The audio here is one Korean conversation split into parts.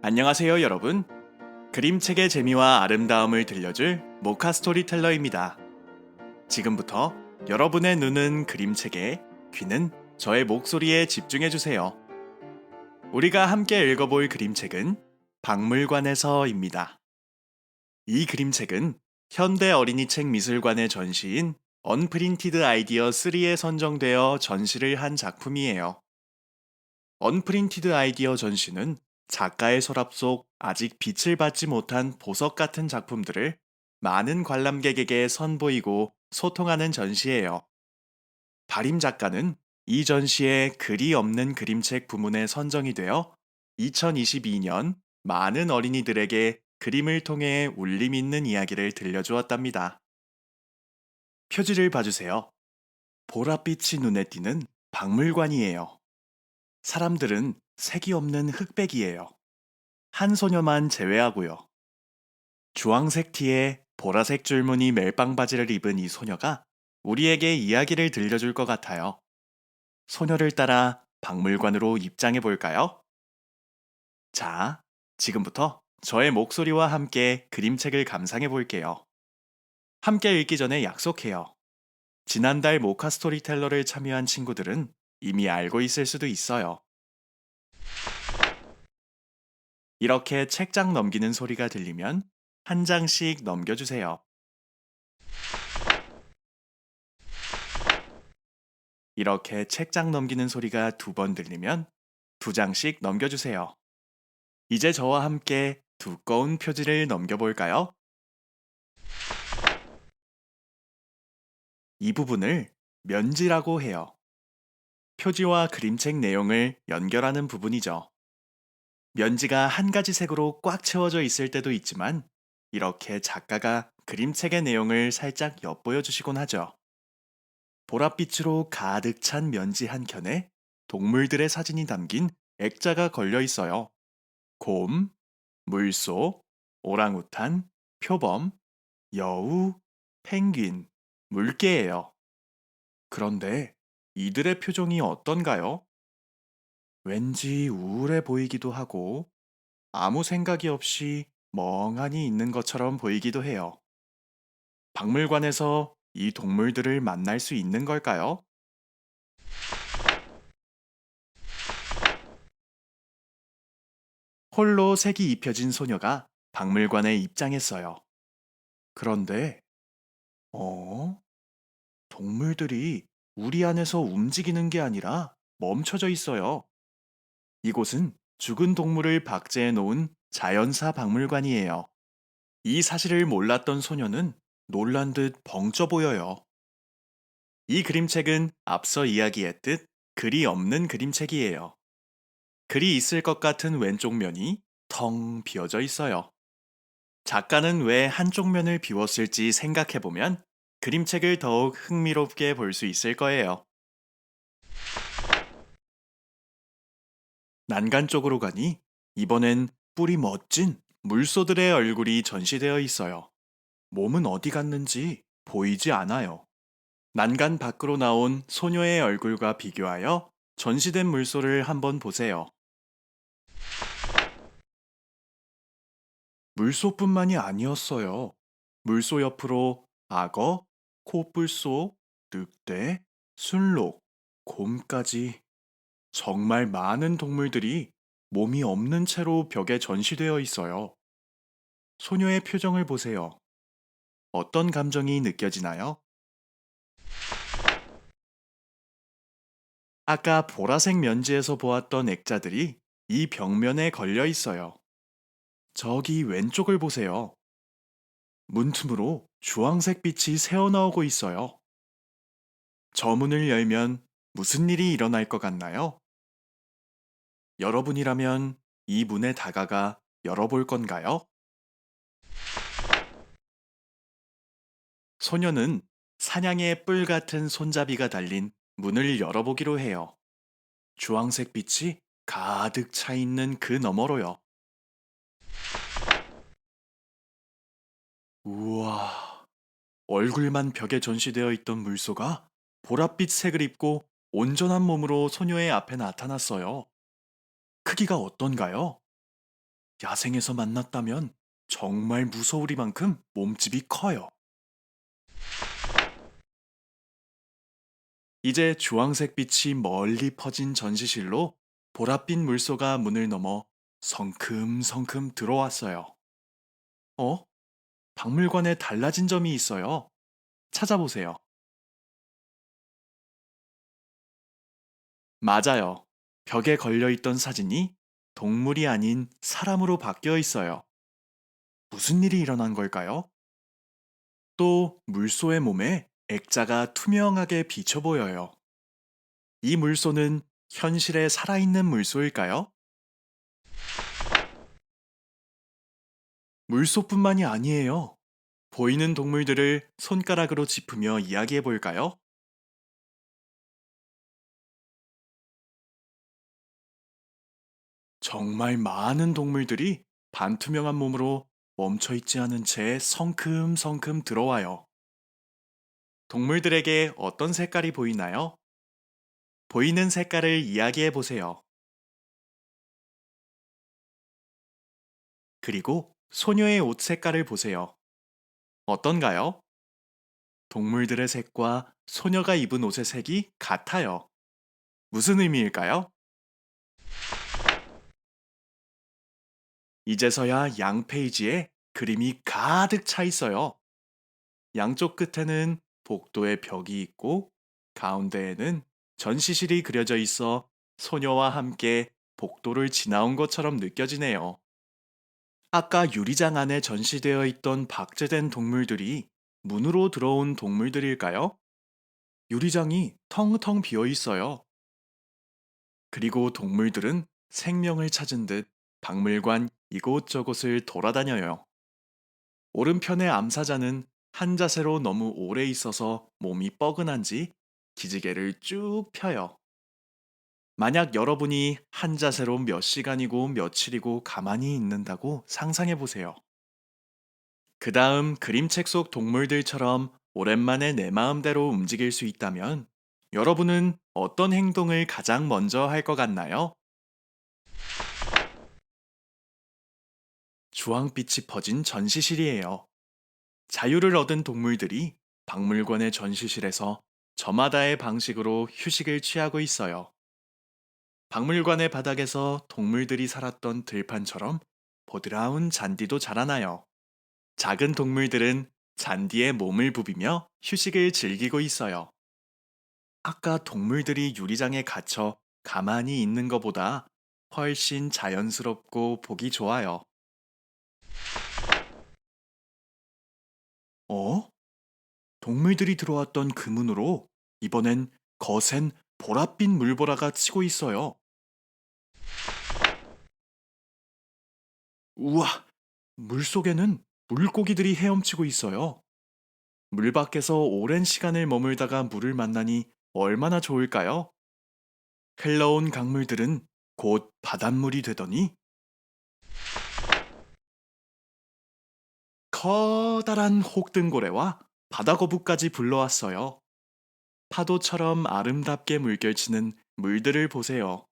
안녕하세요, 여러분. 그림책의 재미와 아름다움을 들려줄 모카 스토리텔러입니다. 지금부터 여러분의 눈은 그림책에, 귀는 저의 목소리에 집중해 주세요. 우리가 함께 읽어볼 그림책은 박물관에서입니다. 이 그림책은 현대 어린이책 미술관의 전시인 언프린티드 아이디어 3에 선정되어 전시를 한 작품이에요. 언프린티드 아이디어 전시는 작가의 서랍 속 아직 빛을 받지 못한 보석 같은 작품들을 많은 관람객에게 선보이고 소통하는 전시예요. 바림 작가는 이 전시에 글이 없는 그림책 부문에 선정이 되어 2022년 많은 어린이들에게 그림을 통해 울림 있는 이야기를 들려주었답니다. 표지를 봐주세요. 보랏빛이 눈에 띄는 박물관이에요. 사람들은 색이 없는 흑백이에요. 한 소녀만 제외하고요. 주황색 티에 보라색 줄무늬 멜빵 바지를 입은 이 소녀가 우리에게 이야기를 들려줄 것 같아요. 소녀를 따라 박물관으로 입장해 볼까요? 자, 지금부터 저의 목소리와 함께 그림책을 감상해 볼게요. 함께 읽기 전에 약속해요. 지난달 모카 스토리텔러를 참여한 친구들은 이미 알고 있을 수도 있어요. 이렇게 책장 넘기는 소리가 들리면 한 장씩 넘겨주세요. 이렇게 책장 넘기는 소리가 두 번 들리면 두 장씩 넘겨주세요. 이제 저와 함께 두꺼운 표지를 넘겨볼까요? 이 부분을 면지라고 해요. 표지와 그림책 내용을 연결하는 부분이죠. 면지가 한 가지 색으로 꽉 채워져 있을 때도 있지만 이렇게 작가가 그림책의 내용을 살짝 엿보여 주시곤 하죠. 보랏빛으로 가득 찬 면지 한 켠에 동물들의 사진이 담긴 액자가 걸려 있어요. 곰, 물소, 오랑우탄, 표범, 여우, 펭귄, 물개예요. 그런데 이들의 표정이 어떤가요? 왠지 우울해 보이기도 하고 아무 생각이 없이 멍하니 있는 것처럼 보이기도 해요. 박물관에서 이 동물들을 만날 수 있는 걸까요? 홀로 색이 입혀진 소녀가 박물관에 입장했어요. 그런데, 어? 동물들이 우리 안에서 움직이는 게 아니라 멈춰져 있어요. 이곳은 죽은 동물을 박제해 놓은 자연사 박물관이에요. 이 사실을 몰랐던 소녀는 놀란 듯 벙쪄 보여요. 이 그림책은 앞서 이야기했듯 글이 없는 그림책이에요. 글이 있을 것 같은 왼쪽 면이 텅 비어져 있어요. 작가는 왜 한쪽 면을 비웠을지 생각해보면 그림책을 더욱 흥미롭게 볼 수 있을 거예요. 난간 쪽으로 가니 이번엔 뿔이 멋진 물소들의 얼굴이 전시되어 있어요. 몸은 어디 갔는지 보이지 않아요. 난간 밖으로 나온 소녀의 얼굴과 비교하여 전시된 물소를 한번 보세요. 물소뿐만이 아니었어요. 물소 옆으로 악어, 코뿔소, 늑대, 순록, 곰까지 정말 많은 동물들이 몸이 없는 채로 벽에 전시되어 있어요. 소녀의 표정을 보세요. 어떤 감정이 느껴지나요? 아까 보라색 면지에서 보았던 액자들이 이 벽면에 걸려 있어요. 저기 왼쪽을 보세요. 문틈으로 주황색 빛이 새어나오고 있어요. 저 문을 열면 무슨 일이 일어날 것 같나요? 여러분이라면 이 문에 다가가 열어볼 건가요? 소녀는 사냥의 뿔 같은 손잡이가 달린 문을 열어보기로 해요. 주황색 빛이 가득 차 있는 그 너머로요. 우와, 얼굴만 벽에 전시되어 있던 물소가 보랏빛 색을 입고 온전한 몸으로 소녀의 앞에 나타났어요. 크기가 어떤가요? 야생에서 만났다면 정말 무서우리만큼 몸집이 커요. 이제 주황색 빛이 멀리 퍼진 전시실로 보랏빛 물소가 문을 넘어 성큼성큼 들어왔어요. 어? 박물관에 달라진 점이 있어요. 찾아보세요. 맞아요. 벽에 걸려 있던 사진이 동물이 아닌 사람으로 바뀌어 있어요. 무슨 일이 일어난 걸까요? 또 물소의 몸에 액자가 투명하게 비쳐 보여요. 이 물소는 현실에 살아있는 물소일까요? 물소뿐만이 아니에요. 보이는 동물들을 손가락으로 짚으며 이야기해 볼까요? 정말 많은 동물들이 반투명한 몸으로 멈춰 있지 않은 채 성큼성큼 들어와요. 동물들에게 어떤 색깔이 보이나요? 보이는 색깔을 이야기해 보세요. 그리고 소녀의 옷 색깔을 보세요. 어떤가요? 동물들의 색과 소녀가 입은 옷의 색이 같아요. 무슨 의미일까요? 이제서야 양 페이지에 그림이 가득 차 있어요. 양쪽 끝에는 복도의 벽이 있고 가운데에는 전시실이 그려져 있어 소녀와 함께 복도를 지나온 것처럼 느껴지네요. 아까 유리장 안에 전시되어 있던 박제된 동물들이 문으로 들어온 동물들일까요? 유리장이 텅텅 비어 있어요. 그리고 동물들은 생명을 찾은 듯 박물관 이곳저곳을 돌아다녀요. 오른편의 암사자는 한 자세로 너무 오래 있어서 몸이 뻐근한지 기지개를 쭉 펴요. 만약 여러분이 한 자세로 몇 시간이고 며칠이고 가만히 있는다고 상상해 보세요. 그 다음 그림책 속 동물들처럼 오랜만에 내 마음대로 움직일 수 있다면 여러분은 어떤 행동을 가장 먼저 할 것 같나요? 주황빛이 퍼진 전시실이에요. 자유를 얻은 동물들이 박물관의 전시실에서 저마다의 방식으로 휴식을 취하고 있어요. 박물관의 바닥에서 동물들이 살았던 들판처럼 보드라운 잔디도 자라나요. 작은 동물들은 잔디에 몸을 부비며 휴식을 즐기고 있어요. 아까 동물들이 유리장에 갇혀 가만히 있는 것보다 훨씬 자연스럽고 보기 좋아요. 어? 동물들이 들어왔던 그 문으로 이번엔 거센 보랏빛 물보라가 치고 있어요. 우와, 물 속에는 물고기들이 헤엄치고 있어요. 물 밖에서 오랜 시간을 머물다가 물을 만나니 얼마나 좋을까요? 흘러온 강물들은 곧 바닷물이 되더니 커다란 혹등고래와 바다거북까지 불러왔어요. 파도처럼 아름답게 물결치는 물들을 보세요.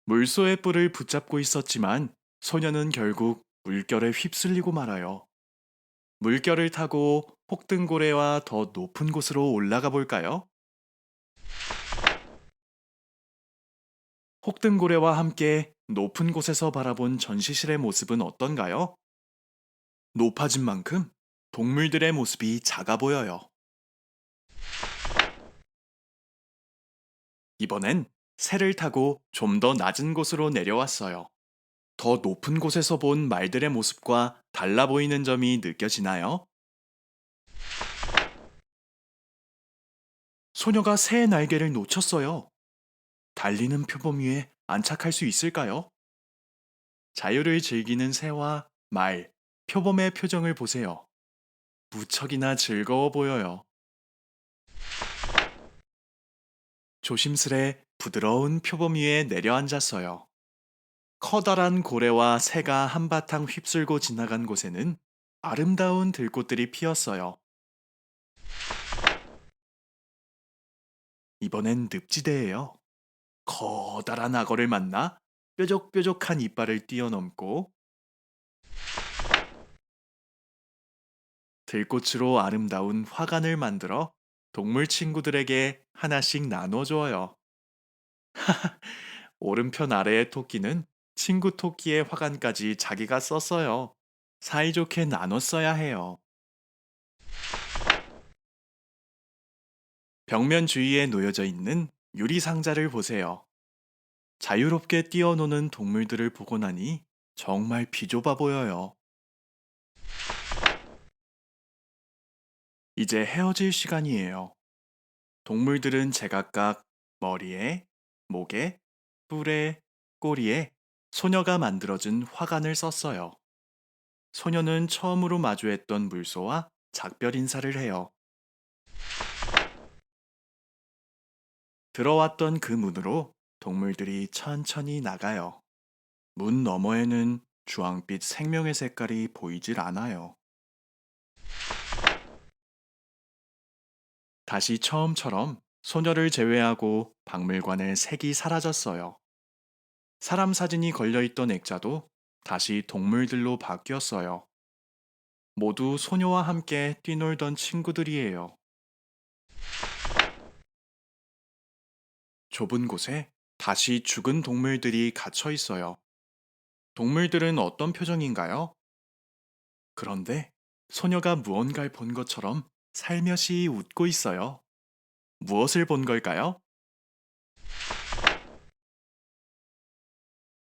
물소의 뿔을 붙잡고 있었지만 소녀는 결국 물결에 휩쓸리고 말아요. 물결을 타고 혹등고래와 더 높은 곳으로 올라가 볼까요? 혹등고래와 함께 높은 곳에서 바라본 전시실의 모습은 어떤가요? 높아진 만큼 동물들의 모습이 작아 보여요. 이번엔 새를 타고 좀 더 낮은 곳으로 내려왔어요. 더 높은 곳에서 본 말들의 모습과 달라 보이는 점이 느껴지나요? 소녀가 새의 날개를 놓쳤어요. 달리는 표범 위에 안착할 수 있을까요? 자유를 즐기는 새와 말, 표범의 표정을 보세요. 무척이나 즐거워 보여요. 조심스레 부드러운 표범 위에 내려앉았어요. 커다란 고래와 새가 한바탕 휩쓸고 지나간 곳에는 아름다운 들꽃들이 피었어요. 이번엔 늪지대예요. 커다란 악어를 만나 뾰족뾰족한 이빨을 뛰어넘고 들꽃으로 아름다운 화관을 만들어 동물 친구들에게 하나씩 나눠줘요. 오른편 아래의 토끼는 친구 토끼의 화관까지 자기가 썼어요. 사이좋게 나눠 써야 해요. 벽면 주위에 놓여져 있는 유리 상자를 보세요. 자유롭게 뛰어노는 동물들을 보고 나니 정말 비좁아 보여요. 이제 헤어질 시간이에요. 동물들은 제각각 머리에, 목에, 뿔에, 꼬리에 소녀가 만들어준 화관을 썼어요. 소녀는 처음으로 마주했던 물소와 작별 인사를 해요. 들어왔던 그 문으로 동물들이 천천히 나가요. 문 너머에는 주황빛 생명의 색깔이 보이질 않아요. 다시 처음처럼 소녀를 제외하고 박물관의 색이 사라졌어요. 사람 사진이 걸려있던 액자도 다시 동물들로 바뀌었어요. 모두 소녀와 함께 뛰놀던 친구들이에요. 좁은 곳에 다시 죽은 동물들이 갇혀 있어요. 동물들은 어떤 표정인가요? 그런데 소녀가 무언가를 본 것처럼 살며시 웃고 있어요. 무엇을 본 걸까요?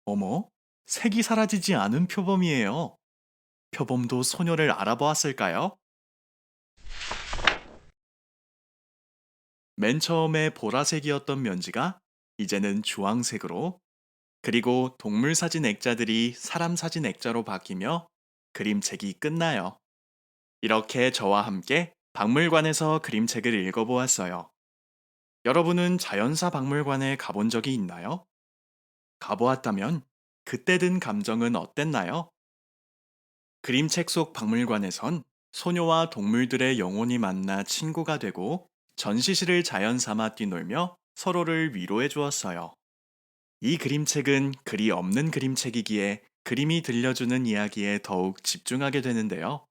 어머, 색이 사라지지 않은 표범이에요. 표범도 소녀를 알아보았을까요? 맨 처음에 보라색이었던 면지가 이제는 주황색으로, 그리고 동물 사진 액자들이 사람 사진 액자로 바뀌며 그림책이 끝나요. 이렇게 저와 함께 박물관에서 그림책을 읽어보았어요. 여러분은 자연사 박물관에 가본 적이 있나요? 가보았다면 그때 든 감정은 어땠나요? 그림책 속 박물관에선 소녀와 동물들의 영혼이 만나 친구가 되고 전시실을 자연 삼아 뛰놀며 서로를 위로해 주었어요. 이 그림책은 글이 없는 그림책이기에 그림이 들려주는 이야기에 더욱 집중하게 되는데요.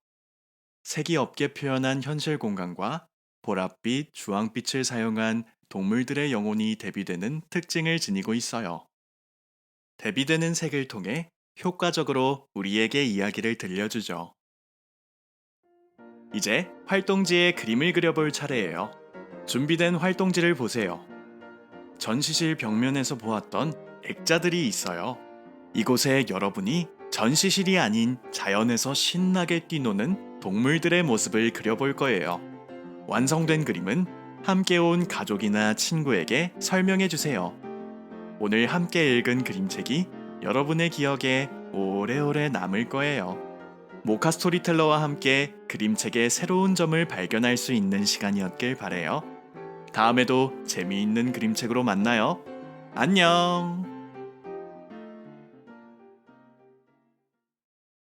색이 없게 표현한 현실 공간과 보랏빛, 주황빛을 사용한 동물들의 영혼이 대비되는 특징을 지니고 있어요. 대비되는 색을 통해 효과적으로 우리에게 이야기를 들려주죠. 이제 활동지에 그림을 그려볼 차례예요. 준비된 활동지를 보세요. 전시실 벽면에서 보았던 액자들이 있어요. 이곳에 여러분이 전시실이 아닌 자연에서 신나게 뛰노는 동물들의 모습을 그려볼 거예요. 완성된 그림은 함께 온 가족이나 친구에게 설명해 주세요. 오늘 함께 읽은 그림책이 여러분의 기억에 오래오래 남을 거예요. 모카 스토리텔러와 함께 그림책의 새로운 점을 발견할 수 있는 시간이었길 바래요. 다음에도 재미있는 그림책으로 만나요. 안녕!